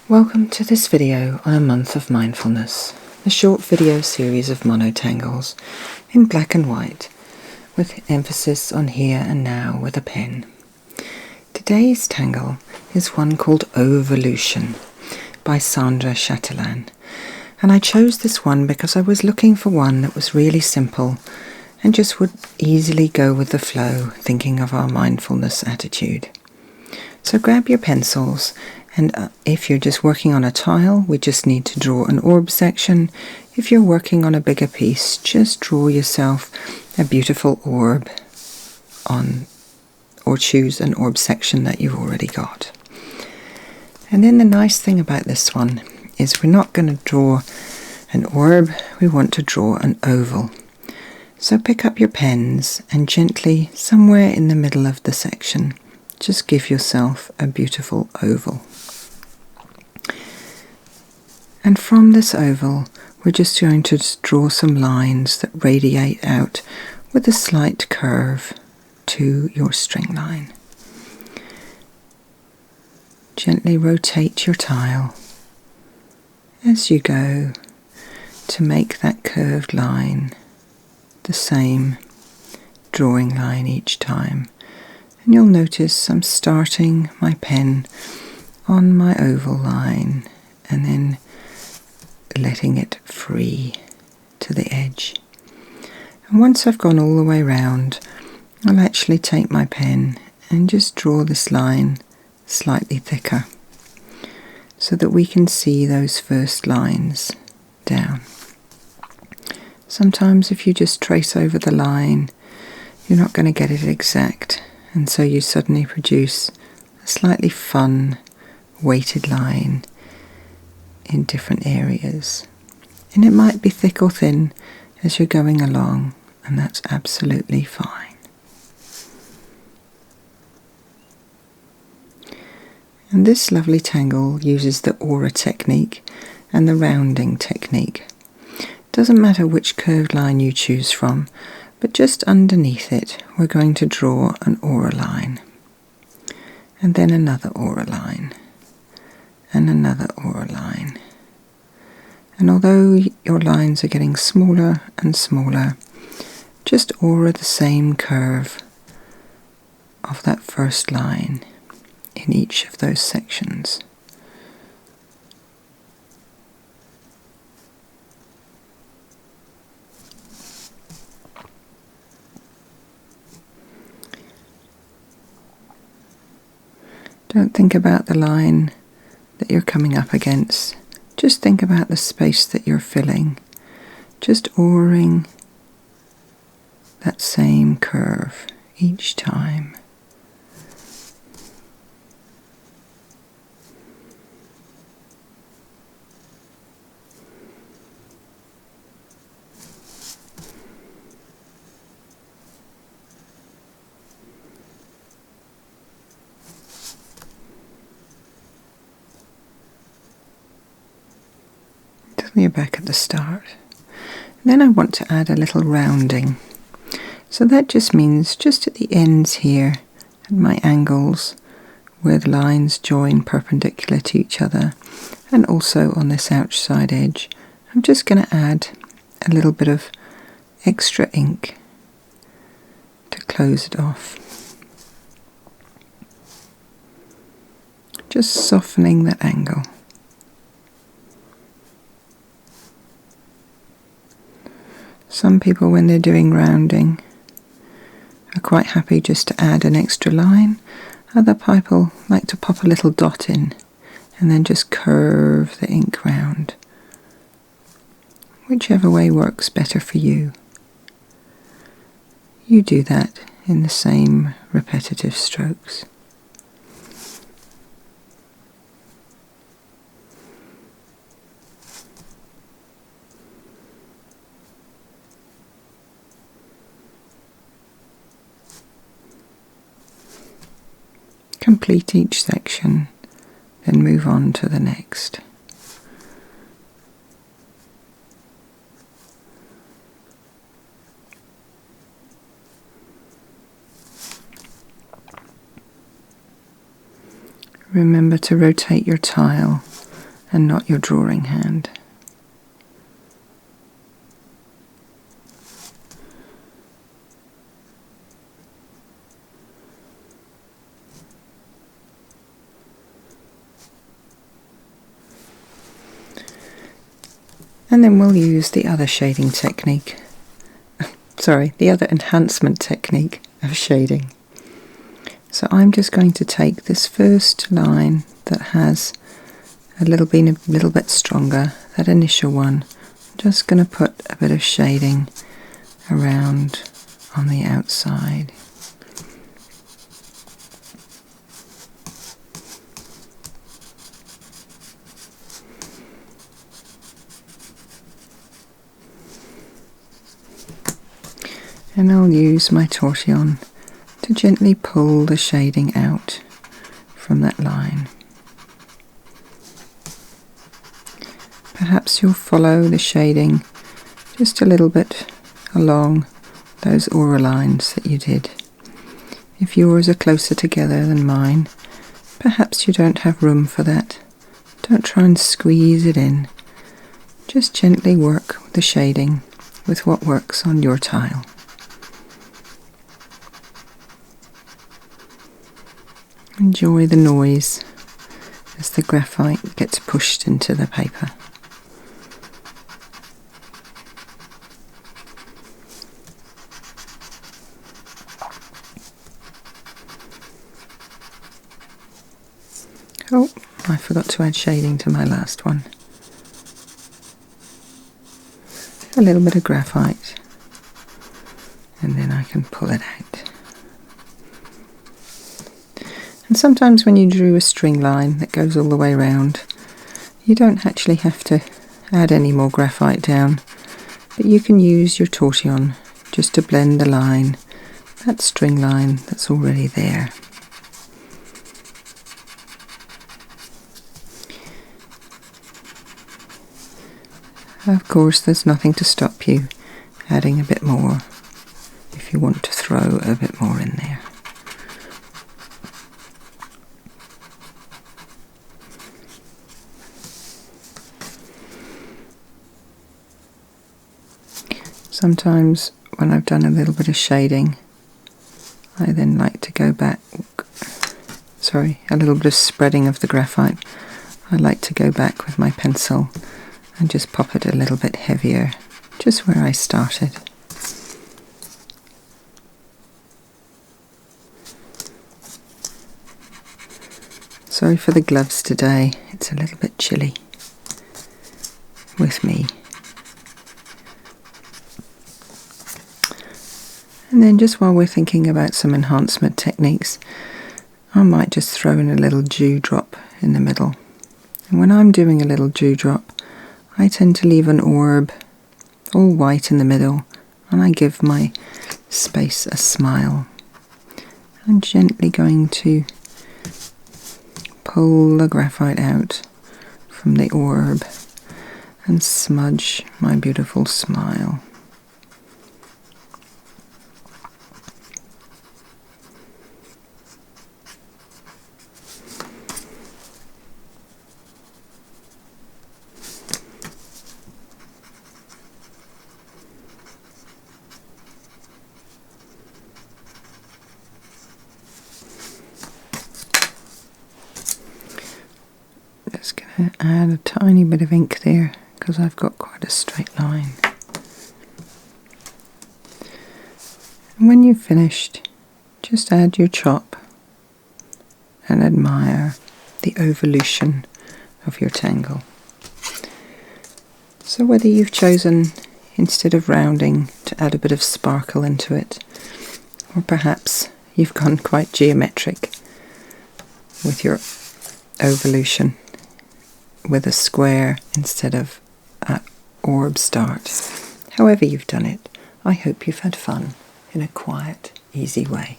Welcome to this video on a month of mindfulness, a short video series of monotangles in black and white with emphasis on here and now with a pen. Today's tangle is one called Ovolution by Sandra Chatelain, and I chose this one because I was looking for one that was really simple and just would easily go with the flow, thinking of our mindfulness attitude. So grab your pencils, and if you're just working on a tile, we just need to draw an orb section. If you're working on a bigger piece, just draw yourself a beautiful orb on, or choose an orb section that you've already got. And then the nice thing about this one is we're not going to draw an orb, we want to draw an oval. So pick up your pens and gently, somewhere in the middle of the section, just give yourself a beautiful oval. And from this oval, we're just going to draw some lines that radiate out with a slight curve to your string line. Gently rotate your tile as you go to make that curved line the same drawing line each time. And you'll notice I'm starting my pen on my oval line and then letting it free to the edge. And once I've gone all the way round, I'll actually take my pen and just draw this line slightly thicker so that we can see those first lines down. Sometimes if you just trace over the line, you're not going to get it exact, and so you suddenly produce a slightly fun weighted line in different areas. And it might be thick or thin as you're going along, and that's absolutely fine. And this lovely tangle uses the aura technique and the rounding technique. Doesn't matter which curved line you choose from, but just underneath it we're going to draw an aura line, and then another aura line, and another aura line. And although your lines are getting smaller and smaller, just aura the same curve of that first line in each of those sections. Don't think about the line that you're coming up against. Just think about the space that you're filling. Just auraing that same curve each time. You're back at the start. Then I want to add a little rounding. So that just means just at the ends here, at my angles, where the lines join perpendicular to each other, and also on this outside edge, I'm just going to add a little bit of extra ink to close it off. Just softening that angle. Some people, when they're doing rounding, are quite happy just to add an extra line. Other people like to pop a little dot in and then just curve the ink round. Whichever way works better for you. You do that in the same repetitive strokes. Complete each section, then move on to the next. Remember to rotate your tile and not your drawing hand. And then we'll use the other shading technique, the other enhancement technique of shading. So I'm just going to take this first line that has a little bit stronger, that initial one. I'm just going to put a bit of shading around on the outside. And I'll use my tortillon to gently pull the shading out from that line. Perhaps you'll follow the shading just a little bit along those aura lines that you did. If yours are closer together than mine, perhaps you don't have room for that. Don't try and squeeze it in. Just gently work the shading with what works on your tile. Enjoy the noise as the graphite gets pushed into the paper. Oh, I forgot to add shading to my last one. A little bit of graphite, and then I can pull it out. And sometimes when you drew a string line that goes all the way around, you don't actually have to add any more graphite down, but you can use your tortillon just to blend the line, that string line that's already there. Of course, there's nothing to stop you adding a bit more if you want to throw a bit more in there. Sometimes when I've done a little bit of shading, I then like to go back, a little bit of spreading of the graphite, I like to go back with my pencil and just pop it a little bit heavier, just where I started. Sorry for the gloves today, it's a little bit chilly with me. And then just while we're thinking about some enhancement techniques, I might just throw in a little dewdrop in the middle. And when I'm doing a little dewdrop, I tend to leave an orb all white in the middle, and I give my space a smile. I'm gently going to pull the graphite out from the orb and smudge my beautiful smile. Just going to add a tiny bit of ink there because I've got quite a straight line. And when you've finished, just add your chop and admire the ovolution of your tangle. So whether you've chosen, instead of rounding, to add a bit of sparkle into it, or perhaps you've gone quite geometric with your ovolution, with a square instead of an orb start. However you've done it, I hope you've had fun in a quiet, easy way.